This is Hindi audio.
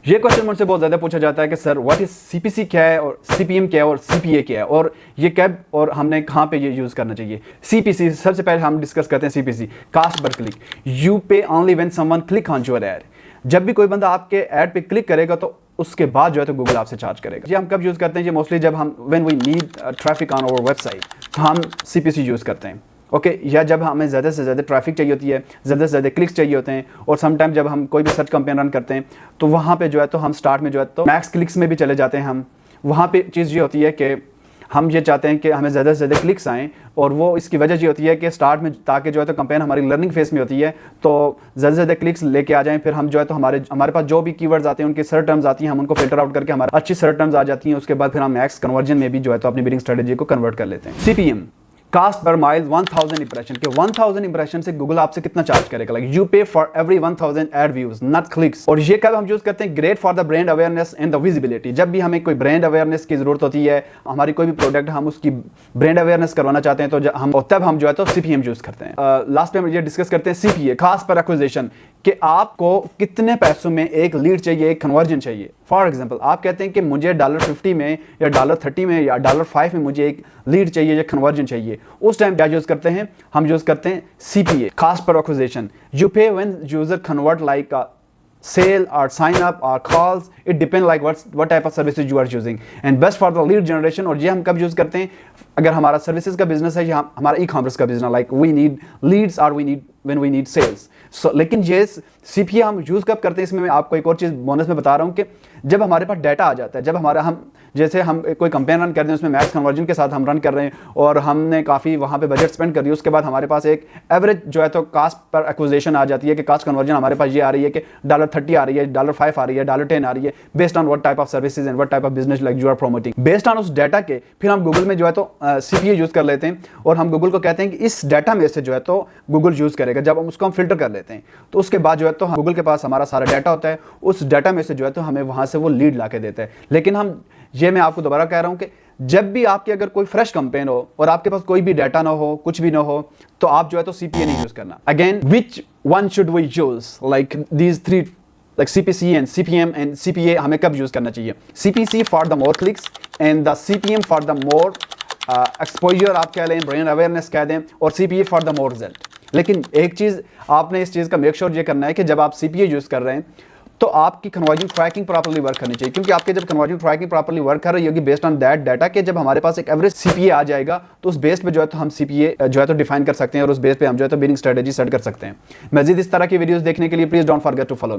ये क्वेश्चन मुझसे बहुत ज़्यादा पूछा जाता है कि सर व्हाट इज सीपीसी क्या है और सीपीएम क्या है और सीपीए क्या है और ये कैब और हमने कहाँ पे ये यूज़ करना चाहिए। सीपीसी सबसे पहले हम डिस्कस करते हैं। सीपीसी कास्ट पर क्लिक, यू पे only when someone click on your add. जब भी कोई बंदा आपके ऐड पे क्लिक करेगा तो उसके बाद जो है तो गूगल आपसे चार्ज करेगा। ये हम कब यूज़ करते हैं? ये मोस्टली जब हम when we need traffic on our website तो हम सीपीसी यूज़ करते हैं। ओके या जब हमें ज़्यादा से ज़्यादा ट्रैफिक चाहिए होती है, ज़्यादा से ज़्यादा क्लिक्स चाहिए होते हैं, और समटाइम जब हम कोई भी सर्च कैंपेन रन करते हैं तो वहाँ पे जो है तो हम स्टार्ट में जो है तो मैक्स क्लिक्स में भी चले जाते हैं। हम वहाँ पे चीज़ ये होती है कि हम ये चाहते हैं कि हमें ज़्यादा से ज़्यादा क्लिक्स आएँ, और वो इसकी वजह ये होती है कि स्टार्ट में ताकि जो है तो कैंपेन हमारी लर्निंग फेस में होती है तो ज़्यादा से ज़्यादा क्लिक्स लेके आ जाएँ। फिर हम जो है तो हमारे पास जो भी कीवर्ड्स आते हैं उनकी सर्च टर्म्स आती हैं, हम उनको फिल्टर आउट करके हमारी अच्छी सर्च टर्म्स आ जाती हैं। उसके बाद फिर हम मैक्स कन्वर्जन में भी जो है तो अपनी बिडिंग स्ट्रेटजी को कन्वर्ट कर लेते हैं। CPM cost per mille 1000 impression के 1000 इंप्रेशन से गूगल आपसे कितना चार्ज करेगा? Like you pay for every 1000 ad views not clicks. और ये कब हम यूज करते हैं? Great for the brand awareness and the visibility. जब भी हमें कोई ब्रांड अवेयरनेस की जरूरत होती है, हमारी कोई भी प्रोडक्ट हम उसकी ब्रांड अवेयरनेस करवाना चाहते हैं तो तब हम जो है तो सीपीएम यूज करते हैं। लास्ट में हम ये डिस्कस करते हैं सीपीए कास्ट पर एक्विजिशन कि आपको कितने पैसों में एक लीड चाहिए, एक कन्वर्जन चाहिए। फॉर एग्जांपल आप कहते हैं कि मुझे $50 में या $30 में या $5 में मुझे एक लीड चाहिए या कन्वर्जन चाहिए। उस टाइम क्या यूज करते हैं? हम यूज करते हैं CPA cost per acquisition. You pay when user convert like sale or sign up or calls, it depend like what type of services you are using and best for the lead generation। और ये हम कब यूज करते हैं? अगर हमारा सर्विसेज का बिजनेस है या हमारा ई-कॉमर्स का business, like we need leads और we need when we need sales. So लेकिन ये सीपीए हम यूज कब करते हैं? इसमें मैं आपको एक और चीज बोनस में बता रहा हूँ कि जब हमारे पास डाटा आ जाता है, जब हम जैसे हम कोई कैंपेन रन करते हैं उसमें मैक्स कन्वर्जन के साथ हम रन कर रहे हैं और हमने काफ़ी वहाँ पे बजट स्पेंड कर दिया, उसके बाद हमारे पास एक एवरेज जो है तो कास्ट पर एक्विजिशन आ जाती है कि कास्ट कन्वर्जन हमारे पास ये आ रही है कि $30 आ रही है, $5 आ रही है, $10 आ रही है, based on what type of services and what type of business like you are promoting. Based on उस डाटा के फिर हम गूगल में जो है तो सीपीए यूज कर लेते हैं और हम गूगल को कहते हैं कि इस डाटा में से जो है तो गूगल यूज करेगा। जब हम उसको हम फिल्टर कर लेते हैं तो उसके बाद जो है तो गूगल के पास हमारा सारा डाटा होता है, उस डाटा में से जो है तो हमें वहां से वो लीड ला के देता है। लेकिन मैं आपको दोबारा कह रहा हूं कि जब भी आपकी अगर कोई फ्रेश कैंपेन हो और आपके पास कोई भी डाटा ना हो, कुछ भी ना हो, तो आप जो है तो सीपीए नहीं यूज करना। Again which one should we use? Like these three, like CPC and CPM and CPA हमें कब यूज करना चाहिए? CPC for the more clicks and the CPM for the more exposure आप कह लें, ब्रांड अवेयरनेस कह दें, और CPA for the more result. लेकिन एक चीज आपने इस चीज का मेक श्योर ये करना है कि जब आप सीपीए यूज कर रहे हैं तो आपकी कन्वर्जन ट्रैकिंग प्रॉपर्ली वर्क करनी चाहिए, क्योंकि आपके जब कन्वर्जन ट्रैकिंग प्रॉपर्ली वर्क कर रही होगी बेस्ड ऑन दैट डाटा के जब हमारे पास एक एवरेज सीपीए आ जाएगा तो उस बेस पे जो है तो हम सीपीए जो है तो डिफाइन कर सकते हैं और उस बेस पे हम जो है तो बिडिंग स्ट्रेटजी सेट कर सकते हैं। मजीद इस तरह की वीडियोस देखने के लिए please don't forget to follow me.